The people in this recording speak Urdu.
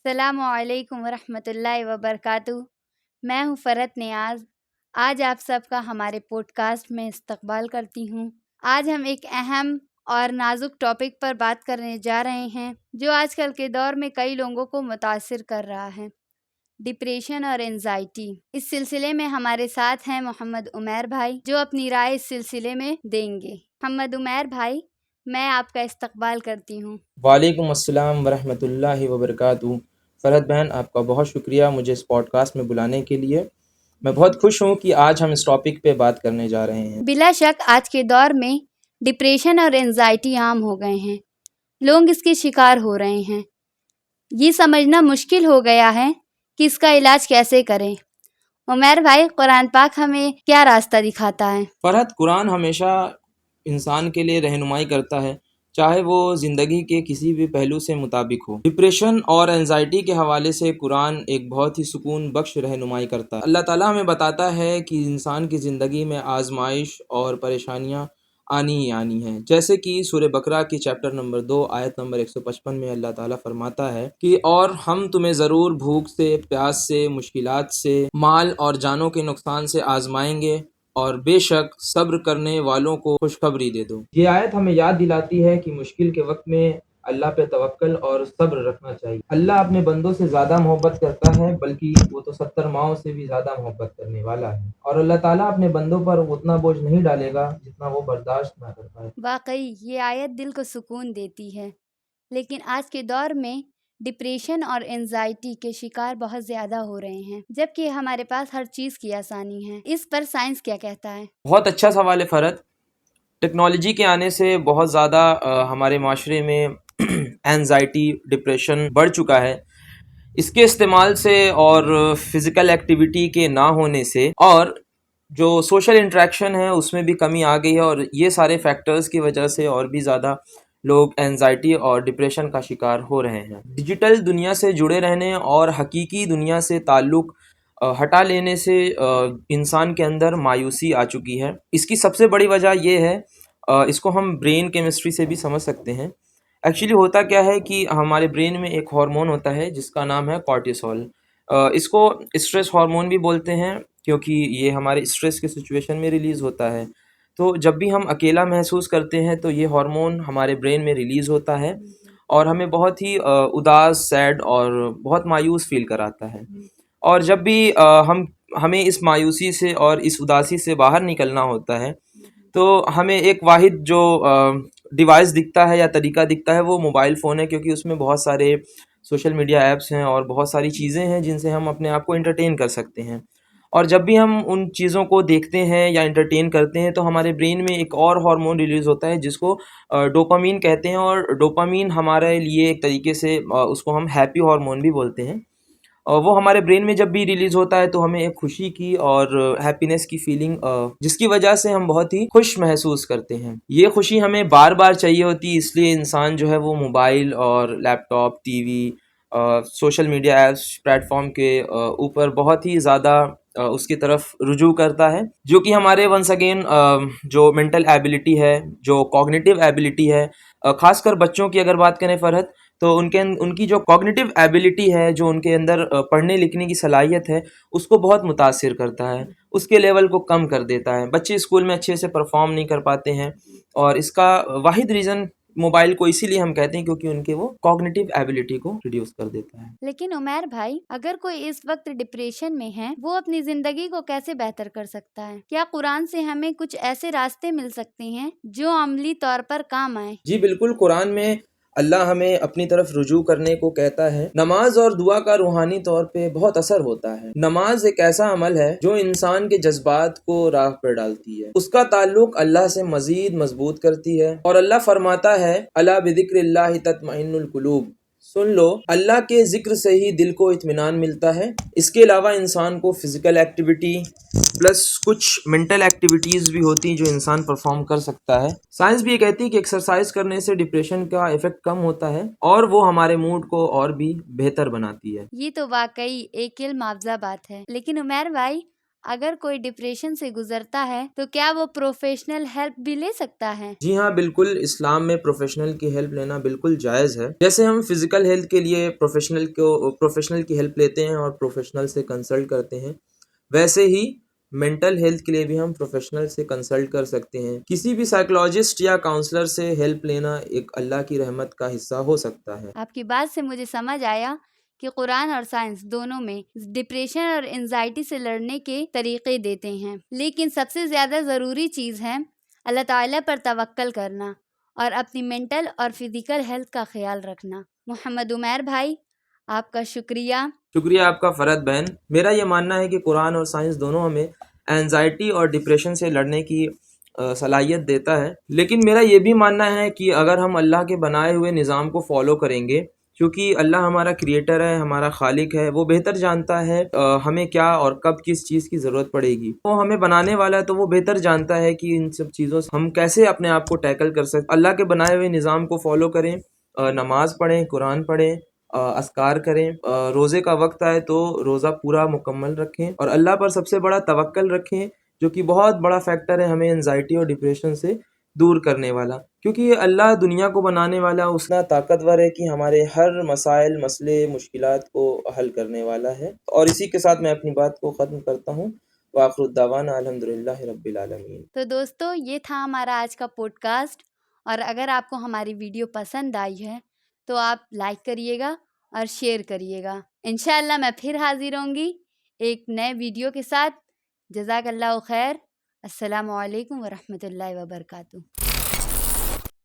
السلام علیکم ورحمۃ اللہ وبرکاتہ۔ میں ہوں فرحت نیاز۔ آج آپ سب کا ہمارے پوڈ کاسٹ میں استقبال کرتی ہوں۔ آج ہم ایک اہم اور نازک ٹاپک پر بات کرنے جا رہے ہیں جو آج کل کے دور میں کئی لوگوں کو متاثر کر رہا ہے، ڈپریشن اور انزائٹی۔ اس سلسلے میں ہمارے ساتھ ہیں محمد عمیر بھائی جو اپنی رائے اس سلسلے میں دیں گے۔ محمد عمیر بھائی، میں آپ کا استقبال کرتی ہوں۔ وعلیکم السلام ورحمۃ اللہ وبرکاتہ۔ فرحت بہن، آپ کا بہت شکریہ مجھے اس پوڈ کاسٹ میں بلانے کے لیے۔ میں بہت خوش ہوں کہ آج ہم اس ٹاپک پہ بات کرنے جا رہے ہیں۔ بلا شک آج کے دور میں ڈپریشن اور انزائٹی عام ہو گئے ہیں، لوگ اس کے شکار ہو رہے ہیں۔ یہ سمجھنا مشکل ہو گیا ہے کہ اس کا علاج کیسے کریں۔ عمیر بھائی، قرآن پاک ہمیں کیا راستہ دکھاتا ہے؟ فرحت، قرآن ہمیشہ انسان کے لیے رہنمائی کرتا ہے، چاہے وہ زندگی کے کسی بھی پہلو سے مطابق ہو۔ ڈپریشن اور انزائٹی کے حوالے سے قرآن ایک بہت ہی سکون بخش رہنمائی کرتا ہے۔ اللہ تعالیٰ ہمیں بتاتا ہے کہ انسان کی زندگی میں آزمائش اور پریشانیاں آنی ہی آنی ہیں، جیسے کہ سورہ بقرہ کی چیپٹر نمبر 2 آیت نمبر 155 میں اللہ تعالیٰ فرماتا ہے کہ اور ہم تمہیں ضرور بھوک سے، پیاس سے، مشکلات سے، مال اور جانوں کے نقصان سے آزمائیں گے، اور بے شک صبر کرنے والوں کو خوشخبری دے دو۔ یہ آیت ہمیں یاد دلاتی ہے کہ مشکل کے وقت میں اللہ پہ توکل اور صبر رکھنا چاہیے۔ اللہ اپنے بندوں سے زیادہ محبت کرتا ہے، بلکہ وہ تو 70 ماؤں سے بھی زیادہ محبت کرنے والا ہے، اور اللہ تعالیٰ اپنے بندوں پر اتنا بوجھ نہیں ڈالے گا جتنا وہ برداشت نہ کر پائے۔ واقعی یہ آیت دل کو سکون دیتی ہے، لیکن آج کے دور میں ڈپریشن اور انزائٹی کے شکار بہت زیادہ ہو رہے ہیں، جبکہ ہمارے پاس ہر چیز کی آسانی ہے۔ اس پر سائنس کیا کہتا ہے؟ بہت اچھا سوال ہے فرحت۔ ٹیکنالوجی کے آنے سے بہت زیادہ ہمارے معاشرے میں اینزائٹی، ڈپریشن بڑھ چکا ہے۔ اس کے استعمال سے اور فزیکل ایکٹیویٹی کے نہ ہونے سے اور جو سوشل انٹریکشن ہے اس میں بھی کمی آ گئی ہے، اور یہ سارے فیکٹرز کی وجہ سے اور بھی زیادہ لوگ اینزائٹی اور ڈپریشن کا شکار ہو رہے ہیں۔ ڈیجیٹل دنیا سے جڑے رہنے اور حقیقی دنیا سے تعلق ہٹا لینے سے انسان کے اندر مایوسی آ چکی ہے۔ اس کی سب سے بڑی وجہ یہ ہے، اس کو ہم برین کیمسٹری سے بھی سمجھ سکتے ہیں۔ ایکچولی ہوتا کیا ہے کہ ہمارے برین میں ایک ہارمون ہوتا ہے جس کا نام ہے کورٹیسول۔ اس کو اسٹریس ہارمون بھی بولتے ہیں کیونکہ یہ ہمارے اسٹریس کے سچویشن میں ریلیز ہوتا ہے۔ تو جب بھی ہم اکیلا محسوس کرتے ہیں تو یہ ہارمون ہمارے برین میں ریلیز ہوتا ہے اور ہمیں بہت ہی اداس، سیڈ اور بہت مایوس فیل کراتا ہے۔ اور جب بھی ہمیں اس مایوسی سے اور اس اداسی سے باہر نکلنا ہوتا ہے تو ہمیں ایک واحد جو ڈیوائس دکھتا ہے یا طریقہ دکھتا ہے وہ موبائل فون ہے، کیونکہ اس میں بہت سارے سوشل میڈیا ایپس ہیں اور بہت ساری چیزیں ہیں جن سے ہم اپنے آپ کو انٹرٹین کر سکتے ہیں۔ اور جب بھی ہم ان چیزوں کو دیکھتے ہیں یا انٹرٹین کرتے ہیں تو ہمارے برین میں ایک اور ہارمون ریلیز ہوتا ہے جس کو ڈوپامین کہتے ہیں، اور ڈوپامین ہمارے لیے ایک طریقے سے اس کو ہم ہیپی ہارمون بھی بولتے ہیں۔ وہ ہمارے برین میں جب بھی ریلیز ہوتا ہے تو ہمیں ایک خوشی کی اور ہیپینس کی فیلنگ، جس کی وجہ سے ہم بہت ہی خوش محسوس کرتے ہیں۔ یہ خوشی ہمیں بار بار چاہیے ہوتی، اس لیے انسان جو ہے وہ موبائل اور laptop, T V, social media apps, platform کے اوپر بہت ہی زیادہ اس کی طرف رجوع کرتا ہے، جو کہ ہمارے ونس اگین جو مینٹل ایبلٹی ہے، جو کوگنیٹیو ایبلٹی ہے، خاص کر بچوں کی اگر بات کریں فرحت، تو ان کی جو کوگنیٹیو ایبلٹی ہے، جو ان کے اندر پڑھنے لکھنے کی صلاحیت ہے، اس کو بہت متاثر کرتا ہے، اس کے لیول کو کم کر دیتا ہے۔ بچے اسکول میں اچھے سے پرفارم نہیں کر پاتے ہیں، اور اس کا واحد ریزن موبائل کو اسی لیے ہم کہتے ہیں کیونکہ ان کے وہ کوگنیٹیو ایبلٹی کو ریڈیوس کر دیتا ہے۔ لیکن عمیر بھائی، اگر کوئی اس وقت ڈپریشن میں ہے، وہ اپنی زندگی کو کیسے بہتر کر سکتا ہے؟ کیا قرآن سے ہمیں کچھ ایسے راستے مل سکتے ہیں جو عملی طور پر کام آئیں؟ جی بالکل، قرآن میں اللہ ہمیں اپنی طرف رجوع کرنے کو کہتا ہے۔ نماز اور دعا کا روحانی طور پہ بہت اثر ہوتا ہے۔ نماز ایک ایسا عمل ہے جو انسان کے جذبات کو راہ پر ڈالتی ہے، اس کا تعلق اللہ سے مزید مضبوط کرتی ہے، اور اللہ فرماتا ہے الا بذکر اللہ تطمئن القلوب، سن لو اللہ کے ذکر سے ہی دل کو اطمینان ملتا ہے۔ اس کے علاوہ انسان کو فزیکل ایکٹیویٹی پلس کچھ منٹل ایکٹیویٹیز بھی ہوتی ہیں جو انسان پرفارم کر سکتا ہے۔ سائنس بھی یہ کہتی ہے کہ ایکسرسائز کرنے سے ڈپریشن کا ایفیکٹ کم ہوتا ہے اور وہ ہمارے موڈ کو اور بھی بہتر بناتی ہے۔ یہ تو واقعی ایک علم افزا بات ہے، لیکن عمیر بھائی، اگر کوئی ڈپریشن سے گزرتا ہے تو کیا وہ پروفیشنل ہیلپ بھی لے سکتا ہے؟ جی ہاں بالکل، اسلام میں پروفیشنل کی ہیلپ لینا بالکل جائز ہے. جیسے ہم فزیکل ہیلتھ کے لیے پروفیشنل کی ہیلپ لیتے ہیں اور پروفیشنل سے کنسلٹ کرتے ہیں، ویسے ہی مینٹل ہیلتھ کے لیے بھی ہم پروفیشنل سے کنسلٹ کر سکتے ہیں. کسی بھی سائیکولوجسٹ یا کاؤنسلر سے ہیلپ لینا ایک اللہ کی رحمت کا حصہ ہو سکتا ہے. آپ کی بات سے مجھے سمجھ آیا کہ قرآن اور سائنس دونوں میں ڈپریشن اور انزائٹی سے لڑنے کے طریقے دیتے ہیں، لیکن سب سے زیادہ ضروری چیز ہے اللہ تعالیٰ پر توکل کرنا اور اپنی مینٹل اور فزیکل ہیلتھ کا خیال رکھنا. محمد عمیر بھائی، آپ کا شکریہ. شکریہ آپ کا فرحت بہن. میرا یہ ماننا ہے کہ قرآن اور سائنس دونوں ہمیں اینزائٹی اور ڈپریشن سے لڑنے کی صلاحیت دیتا ہے، لیکن میرا یہ بھی ماننا ہے کہ اگر ہم اللہ کے بنائے ہوئے نظام کو فالو کریں گے، کیونکہ اللہ ہمارا کریٹر ہے، ہمارا خالق ہے، وہ بہتر جانتا ہے ہمیں کیا اور کب کس چیز کی ضرورت پڑے گی. وہ ہمیں بنانے والا ہے تو وہ بہتر جانتا ہے کہ ان سب چیزوں سے ہم کیسے اپنے آپ کو ٹیکل کر سکتے. اللہ کے بنائے ہوئے نظام کو فالو کریں، نماز پڑھیں، قرآن پڑھیں، اذکار کریں، روزے کا وقت آئے تو روزہ پورا مکمل رکھیں اور اللہ پر سب سے بڑا توکل رکھیں، جو کہ بہت بڑا فیکٹر ہے ہمیں انزائٹی اور ڈپریشن سے دور کرنے والا. کیونکہ اللہ دنیا کو بنانے والا اتنا طاقتور ہے کہ ہمارے ہر مسائل، مسئلے، مشکلات کو حل کرنے والا ہے. اور اسی کے ساتھ میں اپنی بات کو ختم کرتا ہوں. وآخر الدعوانا الحمدللہ رب العالمین. تو دوستو، یہ تھا ہمارا آج کا پوڈ کاسٹ، اور اگر آپ کو ہماری ویڈیو پسند آئی ہے تو آپ لائک کریے گا اور شیئر کریے گا. انشاءاللہ میں پھر حاضر ہوں گی ایک نئے ویڈیو کے ساتھ. جزاک اللہ خیر. السلام علیکم ورحمۃ اللہ وبرکاتہ.